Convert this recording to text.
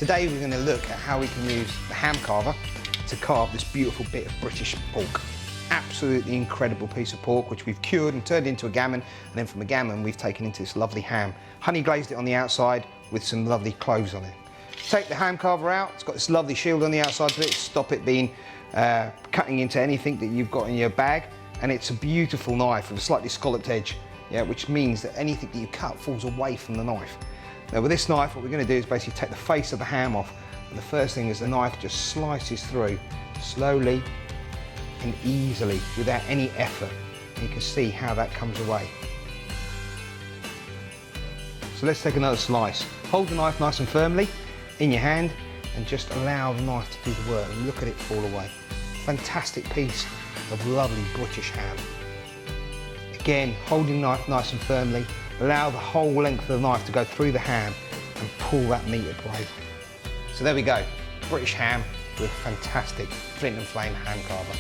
Today we're going to look at how we can use the ham carver to carve this beautiful bit of British pork. Absolutely incredible piece of pork which we've cured and turned into a gammon, and then from a gammon we've taken into this lovely ham. Honey glazed it on the outside with some lovely cloves on it. Take the ham carver out, it's got this lovely shield on the outside of it to stop it being cutting into anything that you've got in your bag, and it's a beautiful knife with a slightly scalloped edge, yeah, which means that anything that you cut falls away from the knife. Now with this knife what we're going to do is basically take the face of the ham off, and the first thing is the knife just slices through slowly and easily without any effort. And you can see how that comes away. So let's take another slice. Hold the knife nice and firmly in your hand and just allow the knife to do the work and look at it fall away. Fantastic piece of lovely British ham. Again, holding the knife nice and firmly, allow the whole length of the knife to go through the ham and pull that meat away. So there we go, British ham with fantastic Flint and Flame ham carver.